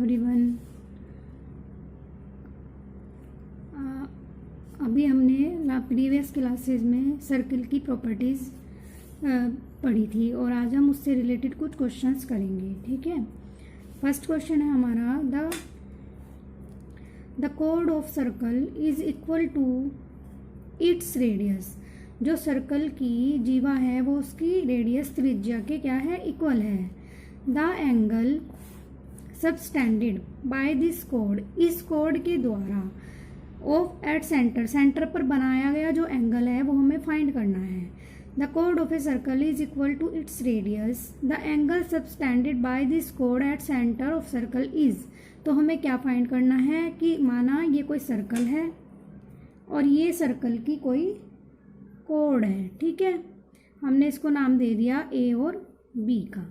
Everyone. अभी हमने previous classes में सर्कल की प्रॉपर्टीज़ पढ़ी थी और आज हम उससे रिलेटेड कुछ क्वेश्चंस करेंगे। ठीक है, फर्स्ट क्वेश्चन है हमारा, द कोड of circle is equal to its radius. जो सर्कल की जीवा है वो उसकी रेडियस त्रिज्या के क्या है, इक्वल है। The angle subtended by this code, इस कोड के द्वारा ऑफ एट सेंटर, सेंटर पर बनाया गया जो एंगल है वो हमें फाइंड करना है। द कोड of a circle is equal to its radius. The angle subtended by this code at centre of circle is. तो हमें क्या फाइंड करना है कि माना ये कोई सर्कल है और ये सर्कल की कोई कोड है। ठीक है, हमने इसको नाम दे दिया ए और बी का।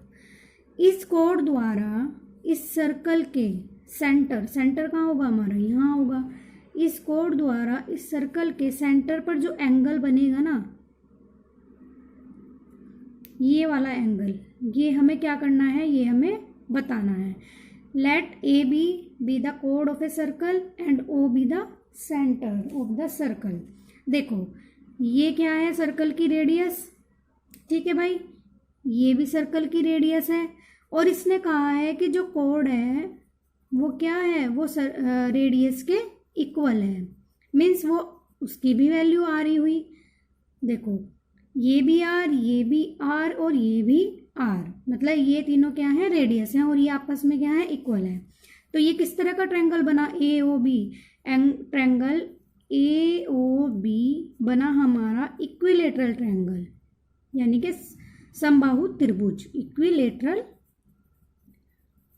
इस कोड द्वारा इस सर्कल के सेंटर, सेंटर कहाँ होगा हमारा, यहाँ होगा। इस कोड द्वारा इस सर्कल के सेंटर पर जो एंगल बनेगा ना, ये वाला एंगल, ये हमें क्या करना है, ये हमें बताना है। लेट ए बी द कोड of a circle and O be the centre of the circle. देखो ये क्या है, सर्कल की रेडियस। ठीक है भाई, ये भी सर्कल की रेडियस है और इसने कहा है कि जो कोड है वो क्या है, वो रेडियस के इक्वल है। मीन्स वो उसकी भी वैल्यू आ रही हुई। देखो ये भी आर, ये भी आर और ये भी आर, मतलब ये तीनों क्या है, रेडियस हैं और ये आपस में क्या है, इक्वल है। तो ये किस तरह का ट्रायंगल बना, A O B. Triangle A O B बना हमारा इक्विलेटरल ट्रायंगल, यानी कि समबाहु त्रिभुज, इक्विलेटरल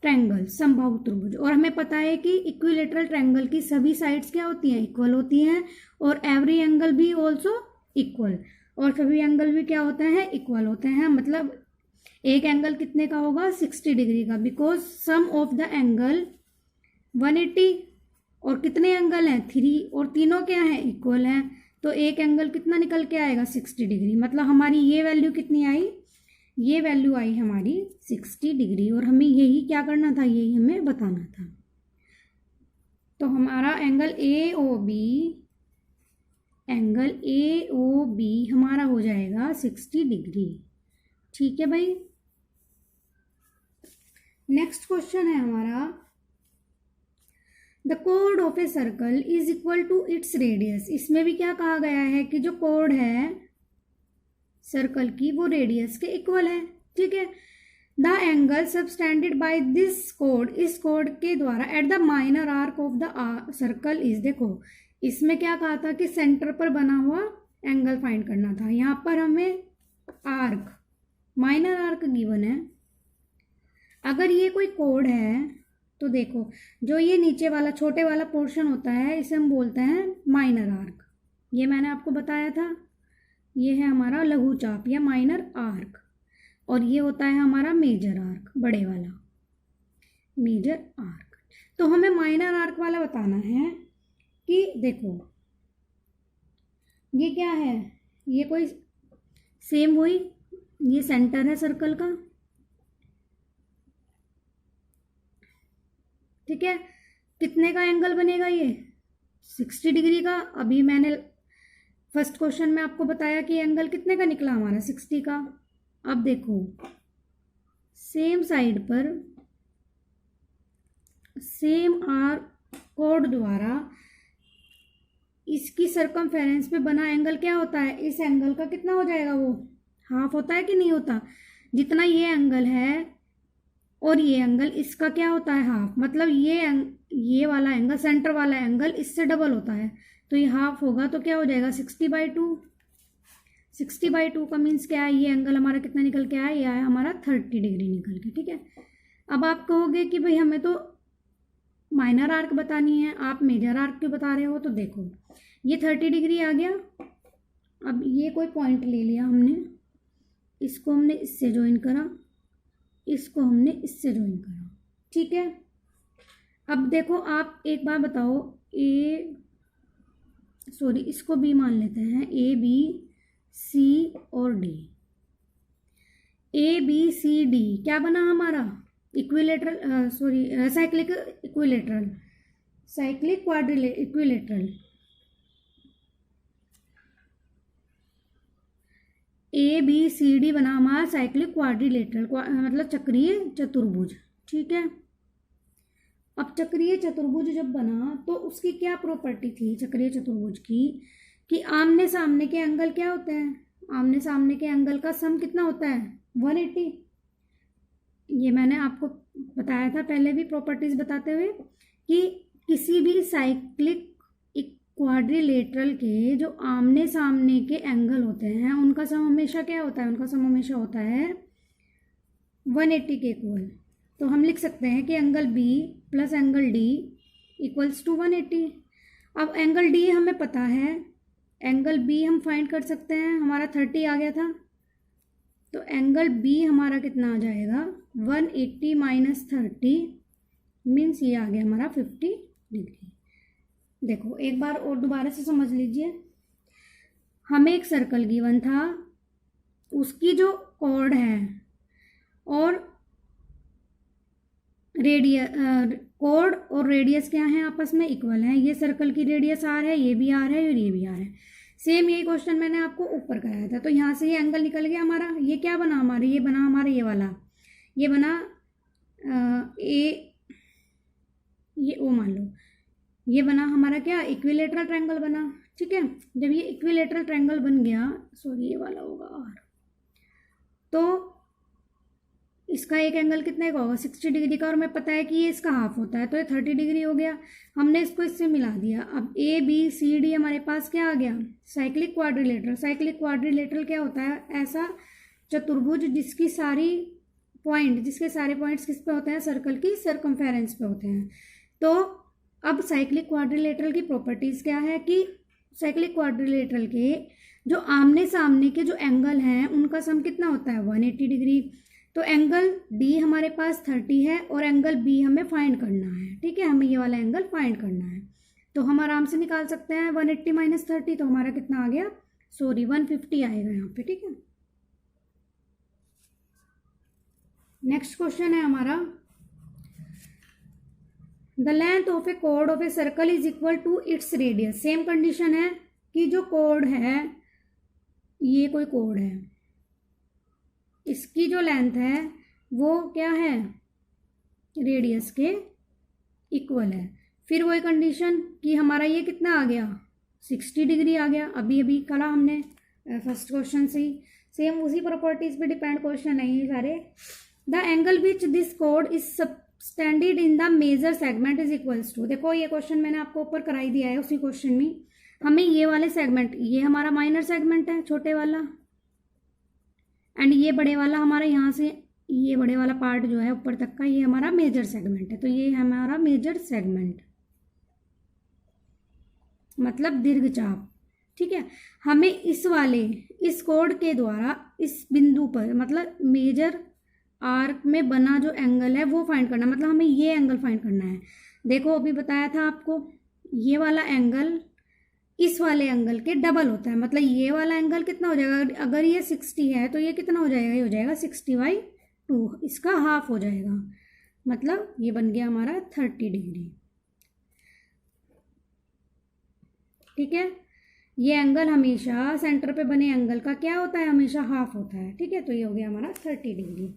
ट्रायंगल, समबाहु त्रिभुज। और हमें पता है कि इक्विलेटरल ट्रायंगल की सभी साइड्स क्या होती हैं, इक्वल होती हैं और एवरी एंगल भी ऑल्सो इक्वल, और सभी एंगल भी क्या होते हैं, इक्वल होते हैं। मतलब एक एंगल कितने का होगा, 60 डिग्री का, because sum of the angle 180। और कितने एंगल हैं, 3, और तीनों क्या हैं, इक्वल हैं। तो एक एंगल कितना निकल के आएगा, 60 डिग्री। मतलब हमारी ये वैल्यू कितनी आई, ये वैल्यू आई हमारी 60 डिग्री। और हमें यही क्या करना था, यही हमें बताना था। तो हमारा angle A O B, angle A O B हमारा हो जाएगा 60 डिग्री। ठीक है भाई। नेक्स्ट क्वेश्चन है हमारा, द कोड of a circle is equal to its radius. इसमें भी क्या कहा गया है कि जो कोड है सर्कल की वो रेडियस के इक्वल है। ठीक है, the angle subtended by this code, इस कोड के द्वारा at the minor arc of the circle is. देखो इसमें क्या कहा था कि सेंटर पर बना हुआ एंगल फाइंड करना था। यहाँ पर हमें आर्क, माइनर आर्क गिवन है। अगर ये कोई कोड है तो देखो जो ये नीचे वाला छोटे वाला पोर्शन होता है इसे हम बोलते हैं माइनर आर्क। ये मैंने आपको बताया था, ये है हमारा लघु चाप या माइनर आर्क, और ये होता है हमारा मेजर आर्क, बड़े वाला मेजर आर्क। तो हमें माइनर आर्क वाला बताना है कि देखो ये क्या है, ये कोई सेम वही, ये सेंटर है सर्कल का। ठीक है, कितने का एंगल बनेगा, ये 60 डिग्री का। अभी मैंने फर्स्ट क्वेश्चन में आपको बताया कि एंगल कितने का निकला हमारा, 60 का। अब देखो सेम साइड पर सेम आर कोड द्वारा इसकी सरकमफेरेंस पे बना एंगल क्या होता है, इस एंगल का कितना हो जाएगा, वो हाफ होता है कि नहीं होता। जितना ये एंगल है और ये एंगल, इसका क्या होता है, हाफ। मतलब ये वाला एंगल, सेंटर वाला एंगल इससे डबल होता है, तो ये हाफ होगा। तो क्या हो जाएगा, 60/2। 60/2 का मीन्स क्या है, ये एंगल हमारा कितना निकल के आया, ये आया हमारा 30 डिग्री निकल के। ठीक है, अब आप कहोगे कि भाई हमें तो माइनर आर्क बतानी है, आप मेजर आर्क क्यों बता रहे हो। तो देखो ये 30 डिग्री आ गया। अब ये कोई पॉइंट ले लिया हमने, इसको हमने इससे ज्वाइन करा, इसको हमने इससे ज्वाइन करा। ठीक है, अब देखो आप एक बार बताओ, इसको बी मान लेते हैं, ए बी सी और D. A B C D क्या बना हमारा, equilateral, sorry, cyclic equilateral, cyclic quadrilateral equilateral, ABCD बना हमारा साइक्लिक क्वाड्रिलेटरल, मतलब चक्रीय चतुर्भुज। ठीक है, अब चक्रीय चतुर्भुज जब बना तो उसकी क्या प्रॉपर्टी थी चक्रीय चतुर्भुज की, कि आमने सामने के एंगल क्या होते हैं, आमने सामने के एंगल का सम कितना होता है 180। ये मैंने आपको बताया था पहले भी प्रॉपर्टीज बताते हुए कि किसी भी साइक्लिक क्वाड्रिलेटरल के जो आमने सामने के एंगल होते हैं उनका सम हमेशा क्या होता है, उनका सम हमेशा होता है 180 के इक्वल। तो हम लिख सकते हैं कि angle B plus angle D equals to 180। अब एंगल D हमें पता है, एंगल B हम फाइंड कर सकते हैं, हमारा 30 आ गया था, तो एंगल B हमारा कितना आ जाएगा 180 माइनस 30 मीन्स ये आ गया हमारा 50 डिग्री। देखो एक बार और दोबारा से समझ लीजिए, हमें एक सर्कल गिवन था, उसकी जो कॉर्ड है और कॉर्ड और रेडियस क्या है आपस में इक्वल है, ये सर्कल की रेडियस R है, ये भी R है और ये भी R है। सेम यही क्वेश्चन मैंने आपको ऊपर कराया था। तो यहाँ से ये एंगल निकल गया हमारा, ये क्या बना हमारा, ये बना हमारा ये वाला, ये बना ये O मान लो, ये बना हमारा क्या इक्विलेटरल ट्रायंगल बना। ठीक है, जब ये इक्विलेटरल ट्रायंगल बन गया, सॉरी ये वाला होगा R, तो इसका एक एंगल कितने का होगा 60 डिग्री का, और हमें पता है कि ये इसका हाफ होता है, तो ये 30 डिग्री हो गया। हमने इसको इससे मिला दिया। अब ABCD हमारे पास क्या आ गया साइक्लिक क्वाड्रिलेटरल। साइक्लिक क्वाड्रिलेटरल क्या होता है, ऐसा चतुर्भुज जिसके सारे पॉइंट्स किस पे होते हैं, सर्कल की सर्कमफेरेंस पे होते हैं। तो अब साइक्लिक क्वाड्रिलेटरल की प्रॉपर्टीज क्या है कि साइक्लिक क्वाड्रिलेटरल के जो आमने सामने के जो एंगल हैं उनका सम कितना होता है 180 डिग्री। तो एंगल D हमारे पास 30 है और एंगल B हमें फाइंड करना है। ठीक है, हमें ये वाला एंगल फाइंड करना है, तो हम आराम से निकाल सकते हैं 180 माइनस 30, तो हमारा कितना आ गया, सॉरी 150 आएगा यहाँ पे। ठीक है, नेक्स्ट क्वेश्चन है हमारा, the length of a chord of a circle is equal to its radius. Same condition है कि जो कॉर्ड है, ये कोई कॉर्ड है, इसकी जो लेंथ है वो क्या है रेडियस के इक्वल है। फिर वही कंडीशन कि हमारा ये कितना आ गया 60 डिग्री आ गया, अभी करा हमने फर्स्ट क्वेश्चन से ही। सेम उसी प्रॉपर्टीज पे डिपेंड क्वेश्चन है ये सारे। The angle which this chord is subtended in the major segment is equals to, देखो ये क्वेश्चन मैंने आपको ऊपर कराई दिया है, उसी क्वेश्चन में हमें ये वाले सेगमेंट, ये हमारा माइनर सेगमेंट है छोटे वाला, एंड ये बड़े वाला हमारा यहाँ से ये बड़े वाला पार्ट जो है ऊपर तक का, ये हमारा मेजर सेगमेंट है। तो ये हमारा मेजर सेगमेंट मतलब दीर्घचाप। ठीक है, हमें इस कॉर्ड के द्वारा इस बिंदु पर मतलब मेजर आर्क में बना जो एंगल है वो फाइंड करना, मतलब हमें ये एंगल फाइंड करना है। देखो अभी बताया था आपको, ये वाला एंगल इस वाले एंगल के डबल होता है, मतलब ये वाला एंगल कितना हो जाएगा, अगर ये 60 है तो ये कितना हो जाएगा, ये हो जाएगा 60/2, इसका हाफ हो जाएगा, मतलब ये बन गया हमारा 30 डिग्री। ठीक है, ये एंगल हमेशा सेंटर पे बने एंगल का क्या होता है, हमेशा हाफ होता है। ठीक है, तो ये हो गया हमारा 30 डिग्री।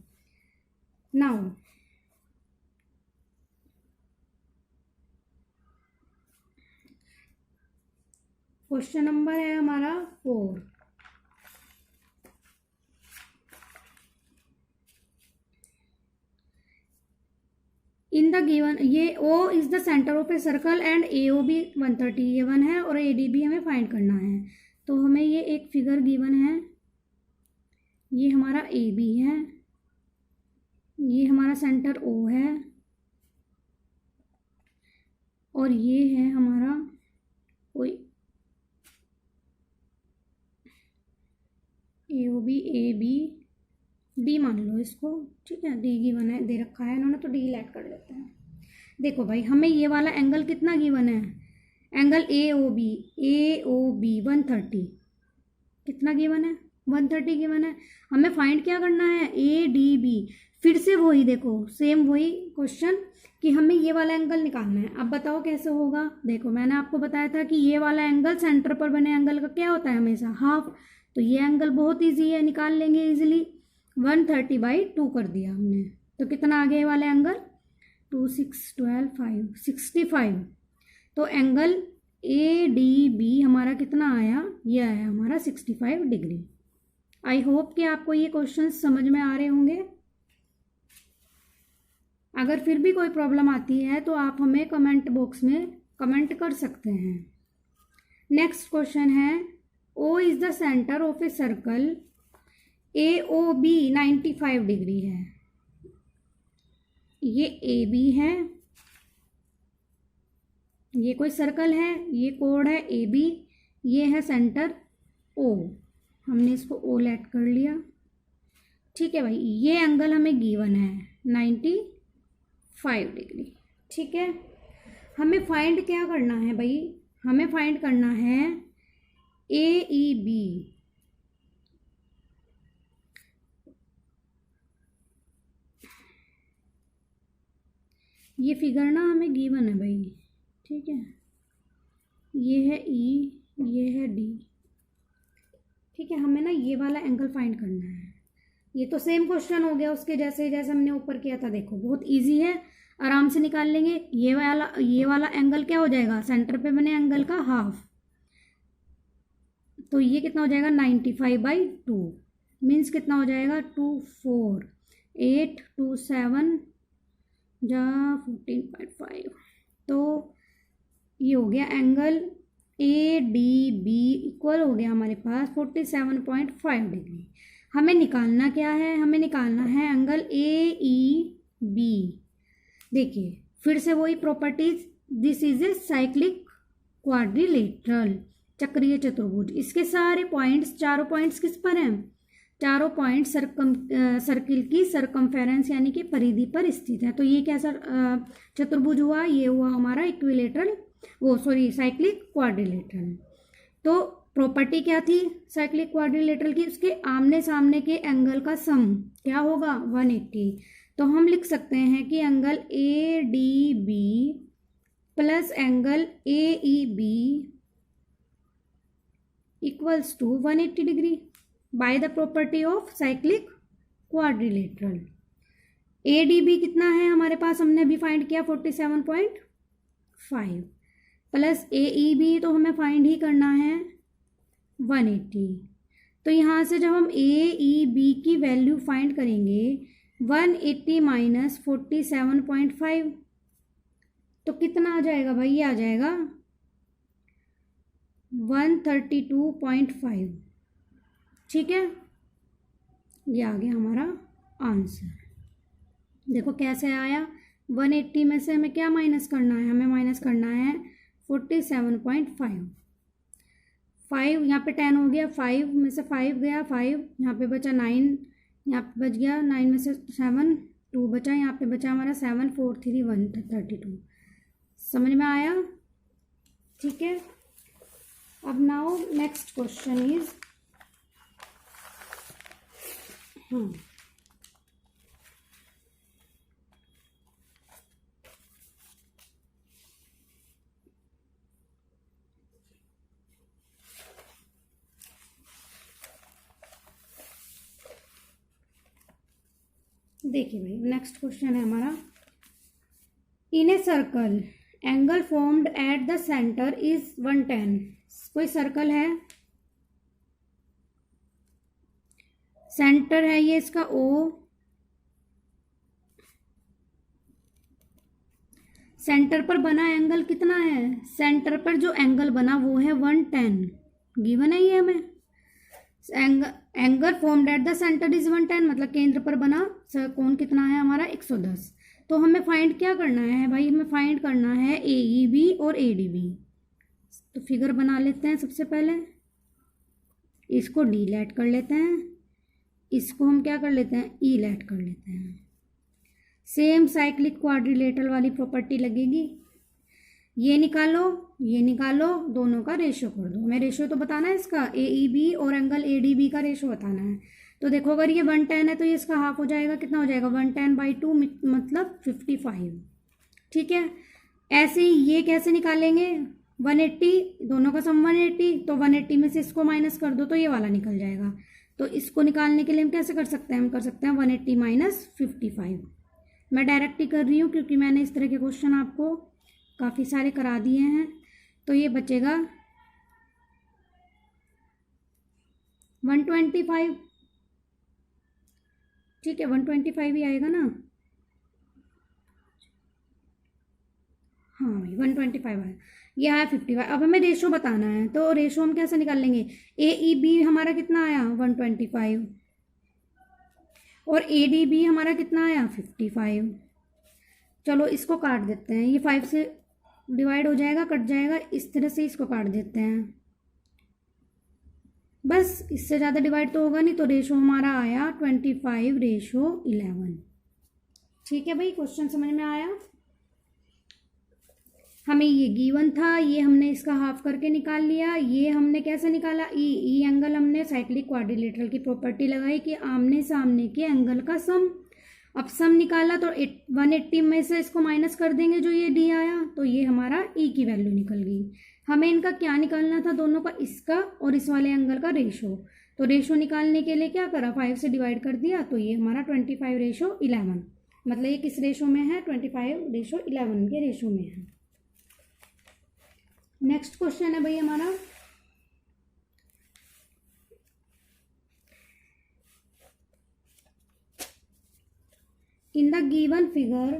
नाउ क्वेश्चन नंबर है हमारा 4। इन द गिवन, ये O is the centre of a circle and AOB 130 ये 1 है और ADB हमें फाइंड करना है। तो हमें ये एक फिगर गिवन है, ये हमारा AB है, ये हमारा सेंटर O है और ये है हमारा कोई AOB AB D मान लो इसको। ठीक है, D गिवन है, दे रखा है इन्होंने, तो D ऐड कर लेते हैं। देखो भाई, हमें ये वाला एंगल कितना गिवन है, एंगल AOB 130 कितना गिवन है 130 गिवन है। हमें फाइंड क्या करना है, ए डी बी। फिर से वही देखो, सेम वही क्वेश्चन कि हमें ये वाला एंगल निकालना है। अब बताओ कैसे होगा। देखो मैंने आपको बताया था कि ये वाला एंगल सेंटर पर बने एंगल का क्या होता है, हमेशा हाफ। तो ये एंगल बहुत ईजी है, निकाल लेंगे इजीली। 130/2 कर दिया हमने, तो कितना आ गया ये वाला एंगल, 2 6 12 5 65। तो एंगल ए डी बी हमारा कितना आया, ये आया हमारा 65 डिग्री। आई होप कि आपको ये क्वेश्चन समझ में आ रहे होंगे। अगर फिर भी कोई प्रॉब्लम आती है तो आप हमें कमेंट बॉक्स में कमेंट कर सकते हैं। नेक्स्ट क्वेश्चन है, O is the centre of a circle, A O B 95 degree है। ये ए बी है, ये कोई सर्कल है, ये कोड है ए बी, ये है सेंटर ओ, हमने इसको ओ लेट कर लिया। ठीक है भाई, ये एंगल हमें गिवन है 95 डिग्री। ठीक है, हमें फाइंड क्या करना है भाई, हमें फाइंड करना है ए ई बी। ये फिगर ना हमें गिवन है भाई, ठीक है, ये है ई, ये है डी। ठीक है, हमें ना ये वाला एंगल फाइंड करना है। ये तो सेम क्वेश्चन हो गया उसके जैसे जैसे हमने ऊपर किया था। देखो बहुत इजी है, आराम से निकाल लेंगे। ये वाला एंगल क्या हो जाएगा, सेंटर पे बने एंगल का हाफ। तो ये कितना हो जाएगा 95/2, मीन्स कितना हो जाएगा 2 4 8 2 7 जा 14.5। तो ये हो गया angle A D B equal हो गया हमारे पास 47.5 डिग्री। हमें निकालना क्या है, हमें निकालना है एंगल ए ई बी। देखिए फिर से वही properties, this is a cyclic quadrilateral, चक्रीय चतुर्भुज। इसके सारे पॉइंट्स, चारों पॉइंट्स किस पर हैं, चारों पॉइंट सर्किल की सरकमफेरेंस यानी कि परिधि पर स्थित है। तो ये क्या चतुर्भुज हुआ, ये हुआ हमारा इक्विलेटरल, साइक्लिक क्वाड्रिलेटरल। तो प्रॉपर्टी क्या थी साइक्लिक क्वाड्रिलेटरल की, उसके आमने सामने के एंगल का सम क्या होगा 180। तो हम लिख सकते हैं कि angle A D B plus angle A E B equals to 180 degree by the property of cyclic quadrilateral. A D B कितना है हमारे पास, हमने अभी फाइंड किया 47.5 प्लस ए ई बी तो हमें फाइंड ही करना है 180। तो यहाँ से जब हम ए ई बी की वैल्यू फाइंड करेंगे 180 माइनस 47.5 तो कितना आ जाएगा भाई, ये आ जाएगा 132.5। ठीक है, ये आ गया हमारा आंसर। देखो कैसे आया, 180 में से हमें क्या माइनस करना है, हमें माइनस करना है 47.5। 5 यहाँ पे 10 हो गया, 5 में से 5 गया, 5 यहाँ पे बचा 9, यहाँ पे बच गया 9 में से 7 2 बचा, यहाँ पे बचा हमारा 7 4 3 132। समझ में आया। ठीक है, अब नाउ नेक्स्ट क्वेश्चन इज देखिए भाई नेक्स्ट क्वेश्चन है हमारा, in a circle angle formed at the centre is 110। कोई सर्कल है, सेंटर है ये इसका O, सेंटर पर बना एंगल कितना है, सेंटर पर जो एंगल बना वो है 110 गिवन है ये हमें। Angle formed at the centre is 110 मतलब केंद्र पर बना कोण कितना है हमारा 110। तो हमें फाइंड क्या करना है भाई, हमें फाइंड करना है ए ई बी और ए डी बी। तो फिगर बना लेते हैं, सबसे पहले इसको डी लेट कर लेते हैं, इसको हम क्या कर लेते हैं ई लेट कर लेते हैं। सेम साइक्लिक क्वाड्रिलेटरल वाली प्रॉपर्टी लगेगी। ये निकालो, ये निकालो, दोनों का रेशो कर दो। हमें रेशो तो बताना है इसका, AEB और एंगल ADB का रेशो बताना है। तो देखो अगर ये 110 है तो ये इसका हाफ हो जाएगा, कितना हो जाएगा 110/2 मतलब 55। ठीक है, ऐसे ही ये कैसे निकालेंगे 180, दोनों का सम 180, तो 180 में से इसको माइनस कर दो तो ये वाला निकल जाएगा। तो इसको निकालने के लिए हम कैसे कर सकते हैं, हम कर सकते हैं 180 माइनस 55। मैं डायरेक्ट ही कर रही हूँ क्योंकि मैंने इस तरह के क्वेश्चन आपको काफ़ी सारे करा दिए हैं। तो ये बचेगा 125। ठीक है, 125 ही आएगा ना। हाँ भाई 125 आया, ये आया 55। अब हमें रेशो बताना है, तो रेशो हम कैसे निकाल लेंगे, AEB हमारा कितना आया 125 और ADB हमारा कितना आया 55। चलो इसको काट देते हैं, ये 5 से डिवाइड हो जाएगा, कट जाएगा, इस तरह से इसको काट देते हैं। बस इससे ज़्यादा डिवाइड तो होगा नहीं, तो रेशो हमारा आया 25/11। ठीक है भाई, क्वेश्चन समझ में आया। हमें ये गिवन था, ये हमने इसका हाफ करके निकाल लिया। ये हमने कैसे निकाला, ई एंगल हमने साइक्लिक क्वाड्रिलेटरल की प्रॉपर्टी लगाई कि आमने सामने के एंगल का सम। अब सम निकाला तो 180 में से इसको माइनस कर देंगे जो ये डी आया, तो ये हमारा ई की वैल्यू निकल गई। हमें इनका क्या निकालना था, दोनों का, इसका और इस वाले एंगल का रेशो। तो रेशो निकालने के लिए क्या करा, 5 से डिवाइड कर दिया, तो ये हमारा 25/11, मतलब ये किस रेशो में है, 25/11 के रेशो में है। नेक्स्ट क्वेश्चन है भाई हमारा, इन द गिवन फिगर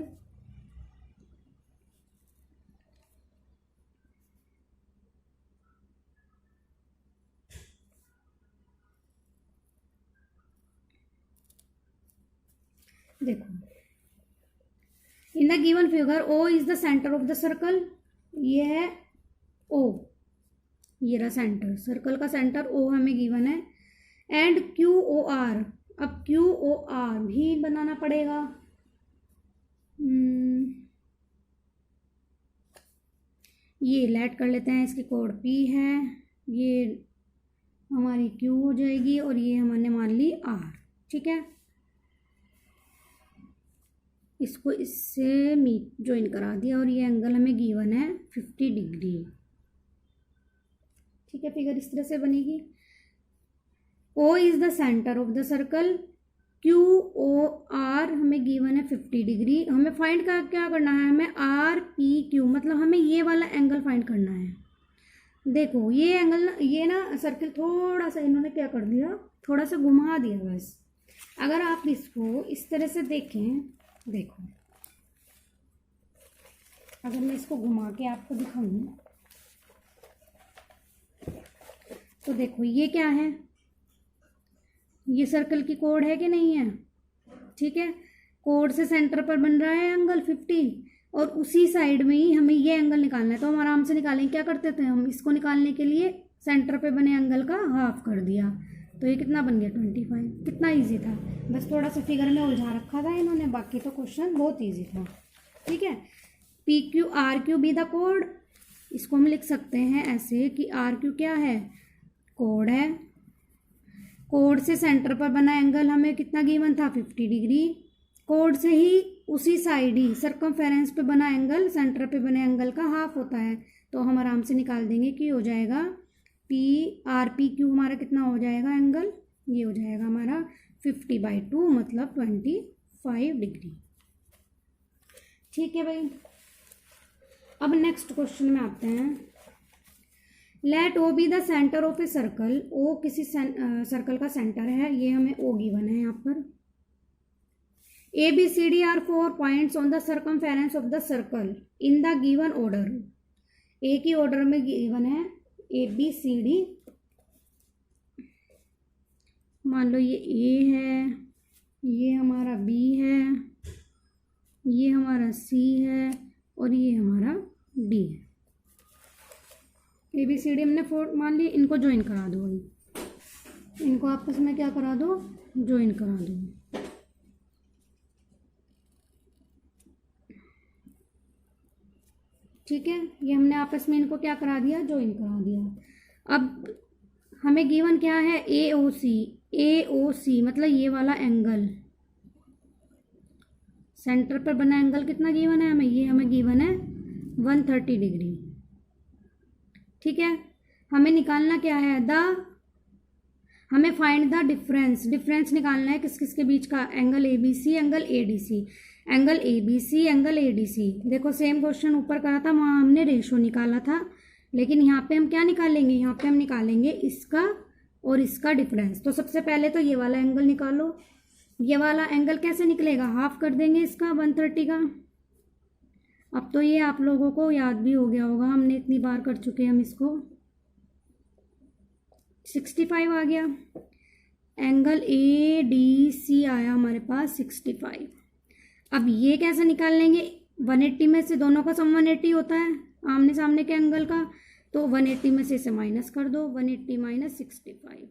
देखो, इन the given figure O is the centre of the circle. ये है O, ये रहा सेंटर, सर्कल का सेंटर O हमें गिवन है। एंड QOR, अब QOR भी बनाना पड़ेगा। ये लेट कर लेते हैं, इसकी कोड P है, ये हमारी Q हो जाएगी और ये हमने मान ली R। ठीक है, इसको इससे ज्वाइन करा दिया और ये एंगल हमें गिवन है 50 डिग्री। ठीक है, फिगर इस तरह से बनेगी। O is the centre of the circle, QOR हमें गिवन है 50 डिग्री। हमें फाइंड क्या करना है, हमें RPQ, मतलब हमें ये वाला एंगल फाइंड करना है। देखो ये एंगल ना, ये ना सर्कल थोड़ा सा इन्होंने क्या कर दिया, थोड़ा सा घुमा दिया बस। अगर आप इसको इस तरह से देखें, देखो अगर मैं इसको घुमा के आपको दिखाऊं तो देखो ये क्या है, ये सर्कल की कोड है कि नहीं है। ठीक है, कोड से सेंटर पर बन रहा है एंगल 50 और उसी साइड में ही हमें ये एंगल निकालना है। तो हम आराम से निकालेंगे, क्या करते थे हम, इसको निकालने के लिए सेंटर पे बने एंगल का हाफ कर दिया, तो ये कितना बन गया 25। कितना इजी था, बस थोड़ा सा फिगर में उलझा रखा था इन्होंने, बाकी तो क्वेश्चन बहुत इजी था। ठीक है, PQRQ बी द कोड, इसको हम लिख सकते हैं ऐसे कि RQ क्या है, कोड है। कोड से सेंटर पर बना एंगल हमें कितना गिवन था 50 डिग्री। कोड से ही उसी साइड ही सर्कमफेरेंस पे बना एंगल सेंटर पे बने एंगल का हाफ होता है, तो हम आराम से निकाल देंगे कि हो जाएगा PRPQ हमारा कितना हो जाएगा एंगल, ये हो जाएगा हमारा 50/2 मतलब 25 डिग्री। ठीक है भाई, अब नेक्स्ट क्वेश्चन में आते हैं। Let O be the centre of a circle, O किसी सर्कल का सेंटर है, ये हमें O गिवन है यहाँ पर। ABCD are 4 points on the circumference of the circle in the given order. एक ही ऑर्डर में गिवन है ABCD, मान लो ये A है, ये हमारा B है, ये हमारा C है और ये हमारा D है। ABCD हमने 4 मान ली, इनको ज्वाइन करा दो भाई, इनको आपस में क्या करा दो, ज्वाइन करा दो। ठीक है, ये हमने आपस में इनको क्या करा दिया, ज्वाइन करा दिया। अब हमें गिवन क्या है, AOC मतलब ये वाला एंगल, सेंटर पर बना एंगल कितना गिवन है हमें, ये हमें गिवन है 130 डिग्री। ठीक है, हमें निकालना क्या है, हमें फाइंड द डिफरेंस निकालना है किस किस के बीच का, angle ABC angle ADC, angle ABC angle ADC। देखो सेम क्वेश्चन ऊपर करा था, वहाँ हमने रेशो निकाला था, लेकिन यहाँ पे हम क्या निकालेंगे, यहाँ पे हम निकालेंगे इसका और इसका डिफरेंस। तो सबसे पहले तो ये वाला एंगल निकालो। ये वाला एंगल कैसे निकलेगा, हाफ कर देंगे इसका 130 का। अब तो ये आप लोगों को याद भी हो गया होगा, हमने इतनी बार कर चुके हैं हम इसको। 65 आ गया, एंगल ADC आया हमारे पास 65। अब ये कैसे निकाल लेंगे, 180 में से दोनों का सम 180 होता है आमने सामने के एंगल का, तो 180 में से इसे माइनस कर दो, 180 माइनस 65।